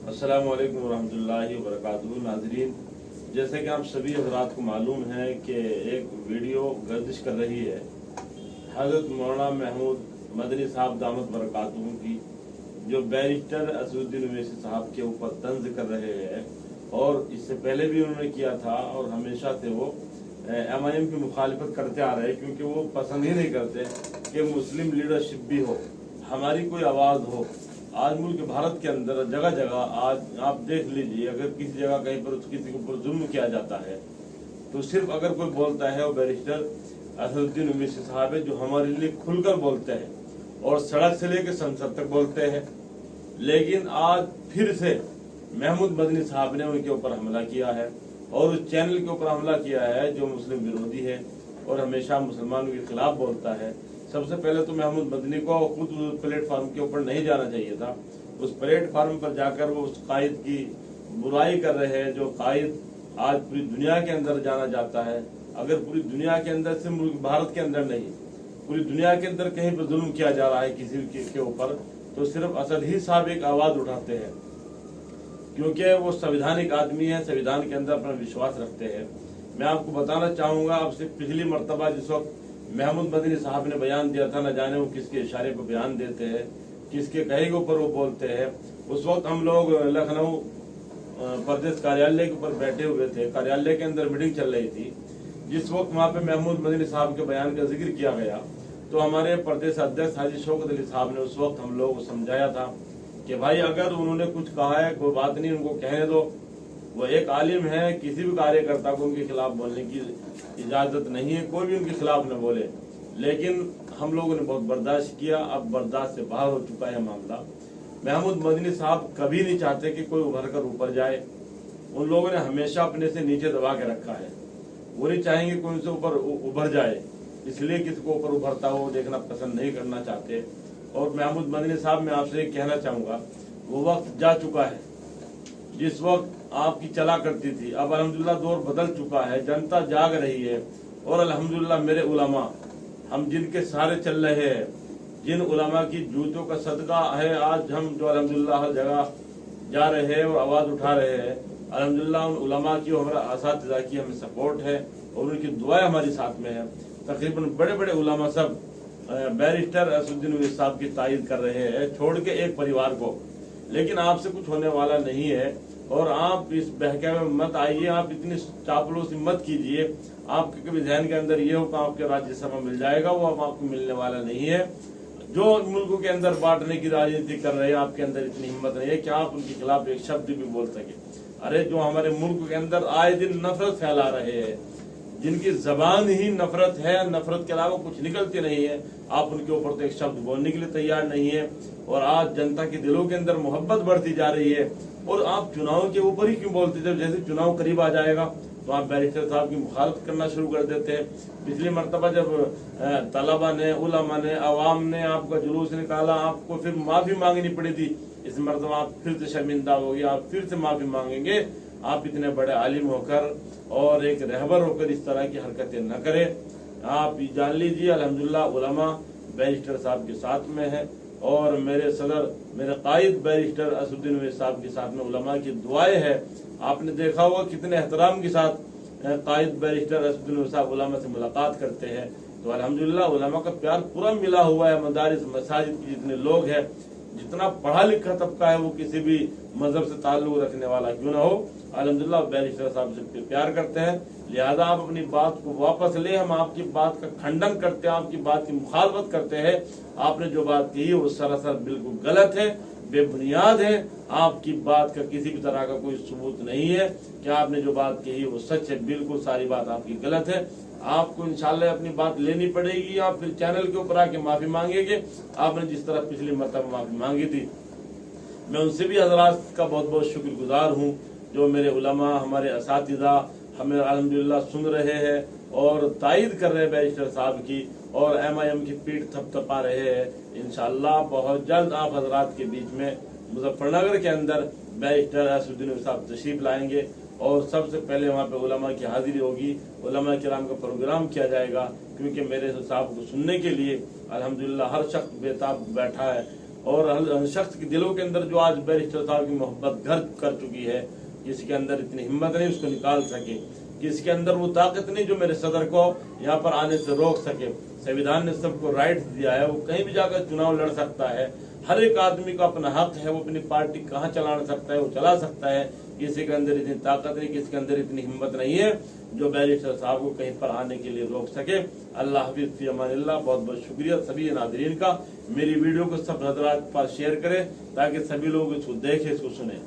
अस्सलामु अलैकुम वरहमतुल्लाहि वबरकातुहू। नाज़रीन, जैसे कि आप सभी हज़रात को मालूम है कि एक वीडियो गर्दिश कर रही है हज़रत मौलाना महमूद मदनी साहब दामत बरकातुहू की, जो बैरिस्टर असदुद्दीन ओवैसी साहब के ऊपर तंज कर रहे हैं। और इससे पहले भी उन्होंने किया था और हमेशा से वो MIM की मुखालिफत करते आ रहे हैं, क्योंकि वो पसंद ही नहीं करते कि मुस्लिम लीडरशिप भी हो, हमारी कोई आवाज़ हो। आज मुल्क भारत के अंदर जगह जगह आज आप देख लीजिए, अगर किसी जगह कहीं पर किसी के ऊपर जुल्म किया जाता है तो सिर्फ अगर कोई बोलता है वो बैरिस्टर असदुद्दीन ओवैसी साहब है, जो हमारे लिए खुलकर बोलते हैं और सड़क से लेकर संसद तक बोलते हैं। लेकिन आज फिर से महमूद मदनी साहब ने उनके ऊपर हमला किया है और उस चैनल के ऊपर हमला किया है जो मुस्लिम विरोधी है और हमेशा मुसलमानों के खिलाफ बोलता है। सबसे पहले तो महमूद मदनी को खुद प्लेटफार्म के ऊपर नहीं जाना चाहिए था। उस प्लेटफार्म पर जाकर वो उस कायद की बुराई कर रहे हैं, जो कायद आज पूरी दुनिया के अंदर जाना जाता है। अगर पूरी दुनिया के अंदर से मुल्क भारत के अंदर नहीं, पूरी दुनिया के अंदर कहीं पर जुल्म किया जा रहा है किसी के ऊपर, तो सिर्फ असद ही साहब एक आवाज उठाते हैं, क्योंकि वो संवैधानिक आदमी है, संविधान के अंदर अपना विश्वास रखते हैं। मैं आपको बताना चाहूंगा, अब से पिछली मरतबा जिस वक्त महमूद मदनी साहब ने बयान दिया था, न जाने वो किसके इशारे पर बयान देते हैं, किसके कहे के ऊपर वो बोलते हैं। उस वक्त हम लोग लखनऊ प्रदेश कार्यालय के ऊपर बैठे हुए थे, कार्यालय के अंदर मीटिंग चल रही थी। जिस वक्त वहाँ पे महमूद मदनी साहब के बयान का जिक्र किया गया तो हमारे प्रदेश अध्यक्ष हाजी शौकत अली साहब ने उस वक्त हम लोग को समझाया था कि भाई अगर उन्होंने कुछ कहा है कोई बात नहीं, उनको कहने दो। वो एक आलिम है, किसी भी कार्यकर्ता को उनके खिलाफ बोलने की इजाजत नहीं है, कोई भी उनके खिलाफ न बोले। लेकिन हम लोगों ने बहुत बर्दाश्त किया, अब बर्दाश्त से बाहर हो चुका है मामला। महमूद मदनी साहब कभी नहीं चाहते कि कोई उभर कर ऊपर जाए। उन लोगों ने हमेशा अपने से नीचे दबा के रखा है। वो नहीं चाहेंगे कोई उनसे ऊपर उभर जाए, इसलिए किसी को ऊपर उभरता हो देखना पसंद नहीं करना चाहते। और महमूद मदनी साहब, मैं आपसे कहना चाहूंगा, वो वक्त जा चुका है जिस वक्त आपकी चला करती थी। अब अल्हम्दुलिल्लाह दौर बदल चुका है, जनता जाग रही है। और अल्हम्दुलिल्लाह मेरे उलमा, हम जिनके सहारे चल रहे हैं, जिन उलमा की जूतों का सदका है आज हम जो अल्हम्दुलिल्लाह हर जगह जा रहे हैं और आवाज उठा रहे हैं, अल्हम्दुलिल्लाह उन उलमा की और हमारा असातिज़ा की हमें सपोर्ट है और उनकी दुआएं हमारी साथ में है। तकरीबन बड़े बड़े उलमा सब बैरिस्टर असदुद्दीन ओवैसी साहब की तायद कर रहे हैं, छोड़ के एक परिवार को। लेकिन आपसे कुछ होने वाला नहीं है और आप इस बहके में मत आइए, आप इतनी चापलूसी मत कीजिए। आपके कभी जहन के अंदर ये हो कि आपके राज्यसभा मिल जाएगा, वो अब आपको मिलने वाला नहीं है। जो मुल्क के अंदर बांटने की राजनीति कर रहे हैं, आपके अंदर इतनी हिम्मत नहीं है कि आप उनके खिलाफ एक शब्द भी बोल सके। अरे जो हमारे मुल्क के अंदर आए दिन नफरत फैला रहे हैं, जिनकी जबान ही नफरत है, नफरत के अलावा कुछ निकलती नहीं है, आप उनके ऊपर तो एक शब्द बोलने के लिए तैयार नहीं है। और आज जनता के दिलों के अंदर मोहब्बत बढ़ती जा रही है और आप चुनाव के ऊपर ही क्यों बोलते? जब जैसे चुनाव करीब आ जाएगा तो आप बैरिस्टर साहब की मुखालफत करना शुरू कर देते हैं। पिछली मरतबा जब तलबा ने, उलमा ने, अवाम ने आपका जुलूस निकाला, आपको फिर माफी मांगनी पड़ी थी। इस मरतबा आप फिर से शर्मिंदा हो गए, आप फिर से माफी मांगेंगे। आप इतने बड़े आलिम होकर और एक रहबर होकर इस तरह की हरकतें न करें। आप जान लीजिए अल्हम्दुलिल्लाह उलमा बैरिस्टर साहब के साथ में है और मेरे सदर, मेरे कायद बैरिस्टर असदुद्दीन ओवैसी साहब के साथ में उलमा की दुआएं है। आपने देखा होगा कितने एहतराम के साथ कायद बैरिस्टर असदुद्दीन ओवैसी साहब उलमा से मुलाकात करते हैं। तो अल्हम्दुलिल्लाह उलमा का प्यार पूरा मिला हुआ है। मदारिस मसाजिद के जितने लोग हैं, जितना पढ़ा लिखा तबका है, वो किसी भी मजहब से ताल्लुक रखने वाला क्यों ना हो, अल्हम्दुलिल्लाह बैरिस्टर साहब से प्यार करते हैं। लिहाजा आप अपनी बात को वापस ले, हम आपकी बात का खंडन करते हैं, आपकी बात की मुखालफत करते हैं। आपने जो बात कही वो सरासर बिल्कुल गलत है, बेबुनियाद है। आपकी बात का किसी भी तरह का कोई सबूत नहीं है कि आपने जो बात कही वो सच है। बिल्कुल सारी बात आपकी गलत है। आपको इंशाल्लाह अपनी बात लेनी पड़ेगी। आप फिर चैनल के ऊपर आके माफी मांगेंगे, आपने जिस तरह पिछली मरतबा माफी मांगी थी। मैं उनसे भी हजरात का बहुत बहुत शुक्रगुजार हूँ, जो मेरे उलमा, हमारे असातिज़ा हमें अल्हम्दुलिल्लाह सुन रहे हैं और तायद कर रहे हैं बैरिस्टर साहब की, और MIM की पीठ थपथपा रहे हैं। इंशाअल्लाह बहुत जल्द आप हजरात के बीच में मुजफ्फरनगर के अंदर बैरिस्टर असदुद्दीन ओवैसी साहब तशरीफ लाएंगे और सबसे पहले वहाँ पे उलमा की हाजिरी होगी, उलमा किराम का प्रोग्राम किया जाएगा। क्योंकि मेरे साहब को सुनने के लिए अल्हम्दुलिल्लाह हर शख्स बेताब बैठा है और हर शख्स के दिलों के अंदर जो आज बैरिस्टर साहब की मोहब्बत घर कर चुकी है, किसी के अंदर इतनी हिम्मत नहीं उसको निकाल सके, किसी के अंदर वो ताकत नहीं जो मेरे सदर को यहाँ पर आने से रोक सके। संविधान ने सबको राइट दिया है, वो कहीं भी जाकर चुनाव लड़ सकता है, हर एक आदमी को अपना हक है, वो अपनी पार्टी कहाँ चलाना सकता है वो चला सकता है। किसी के अंदर इतनी ताकत नहीं, किसी के अंदर इतनी हिम्मत नहीं है जो बैरिस्टर साहब को कहीं पर आने के लिए रोक सके। अल्लाह हाफिज़, फी अमानिल्लाह। बहुत बहुत शुक्रिया सभी नाज़रीन का। मेरी वीडियो को सब हज़रात के पास शेयर करें ताकि सभी लोग इसको देखें, इसको सुने।